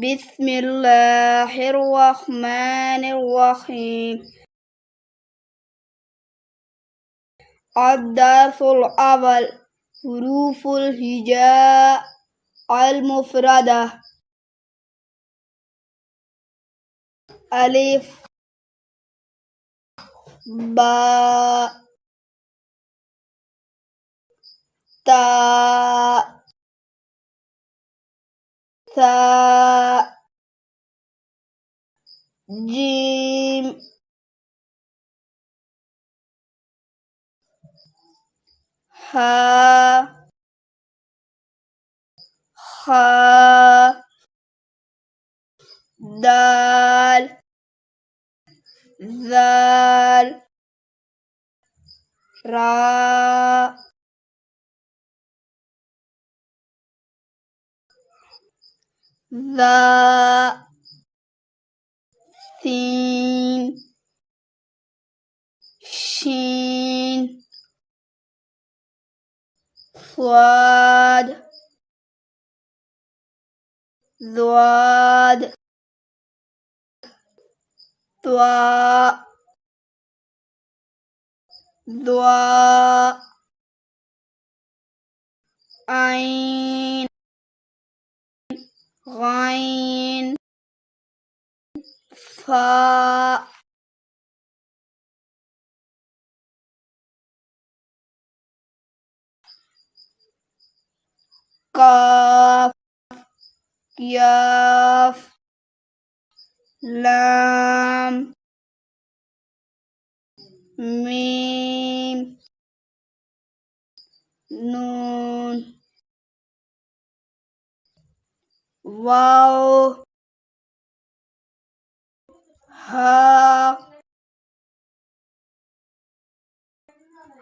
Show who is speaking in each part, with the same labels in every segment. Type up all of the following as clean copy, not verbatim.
Speaker 1: बिस्मिल्लाहिर्रहमानिर्रहीम। अद्दर्सुल अव्वल हुरूफुल हिजा अल मुफरदा। अलिफ बा ता सा जीम हा खा दाल ज़ाल रा ज़ा सीन शीन स्वाद ज़वाद त्वा ज़्वा ऐन गैन फा काफ याफ लाम मीम नून वाव हा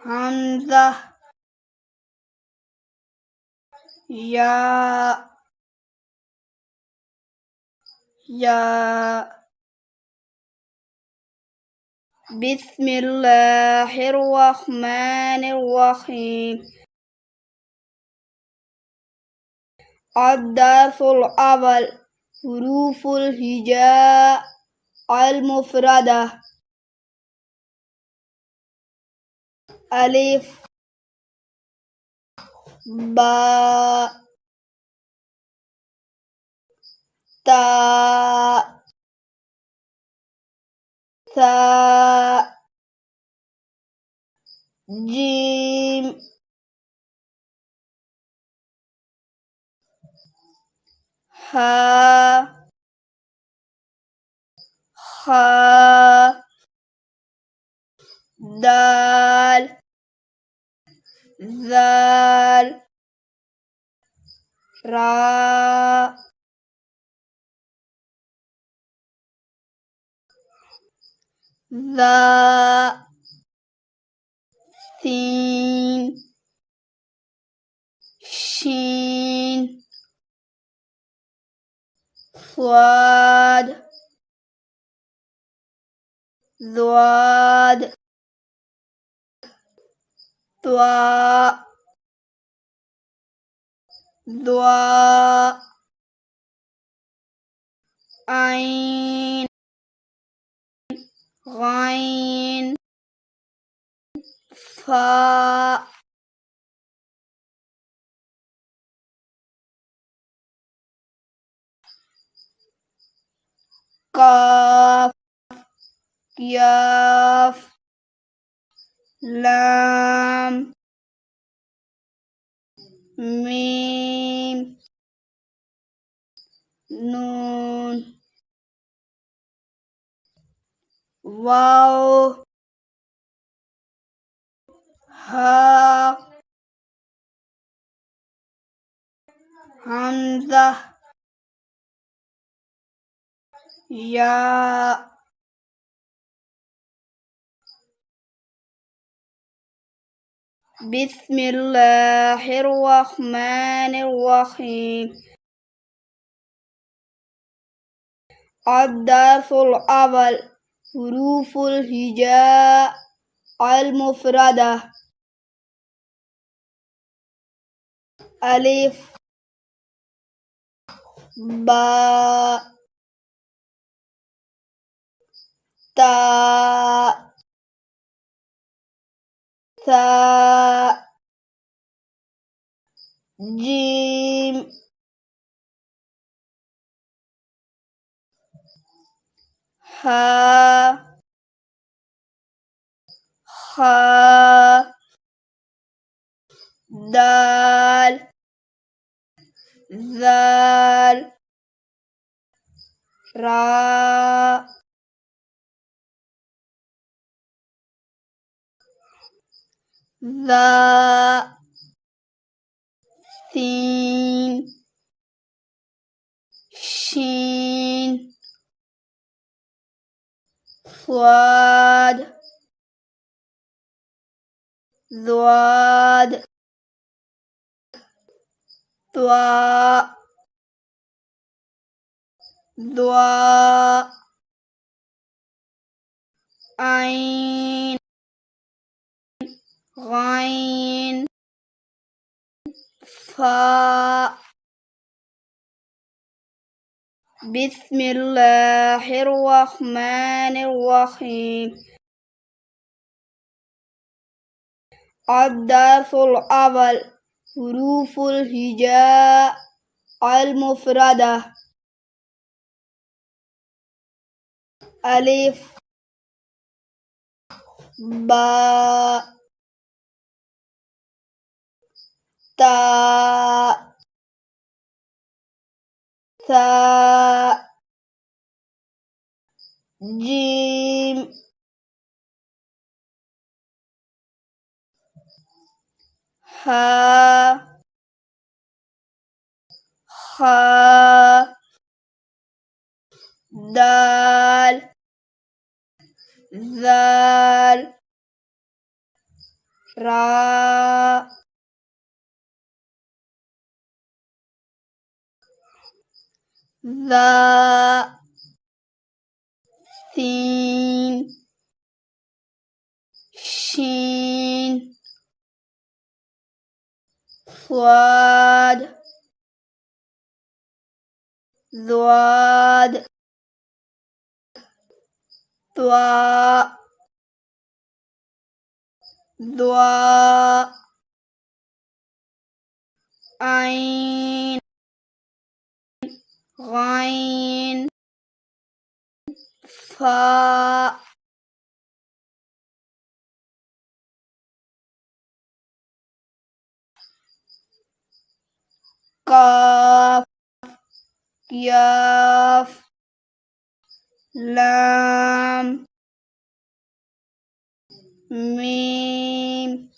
Speaker 1: हमज़ा या बिस्मिल्लाहिर्रहमानिर्रहीम। अद्दर्सुल अव्वल हुरूफुल हिजा अल मुफरदा। अलिफ बा ता सा जीम हा खा दाल ज़ाल रा ज़ा सीन शीन स्वाद ज़वाद त्वा ज़्वा ऐन गैन फा काफ याफ लाम मीम नून वाव हा हमज़ा या बिस्मिल्लाहिर्रहमानिर्रहीम। अद्दर्सुल अव्वल हुरूफुल हिजा अल मुफरदा। अलिफ باء تاء ثاء جيم ها خاء دال ذال راء ذاء ثين شين صاد ضاد ضاء ضاء عين غين فاء بسم الله الرحمن الرحيم. الدرس الأول حروف الهجاء المفردة. ألف باء تاء ثاء جيم ها خاء دال ذال راء ذاء ثين شين صاد ضاد ضاء ضاء عين غين فاء قاف ياف لام ميم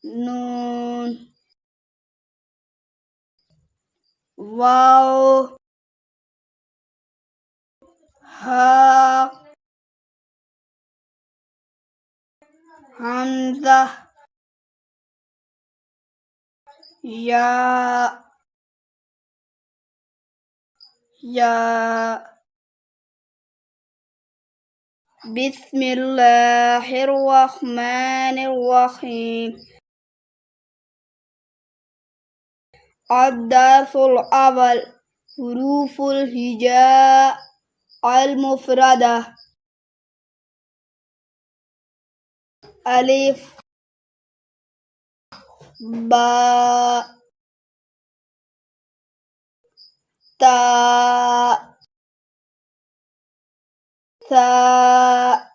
Speaker 1: نون واو ها همزة يا بسم الله الرحمن الرحيم. الدرس الأول حروف الهجاء المفردة. ألف باء تاء ثاء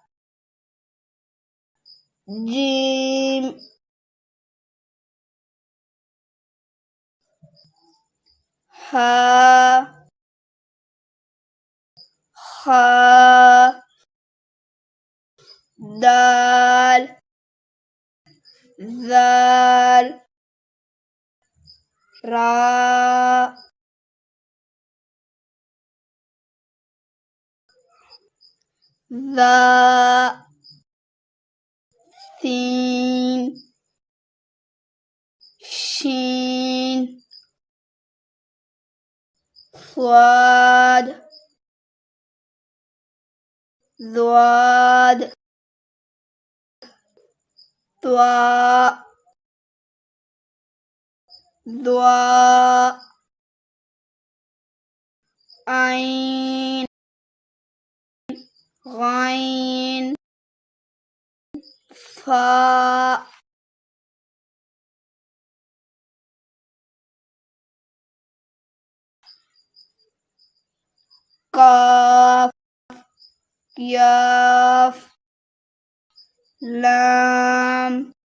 Speaker 1: جيم ها خاء دال ذال راء ذاء ثين شين صاد ضاد ضاء ضاء आइन गाइन फा काफ याफ लाम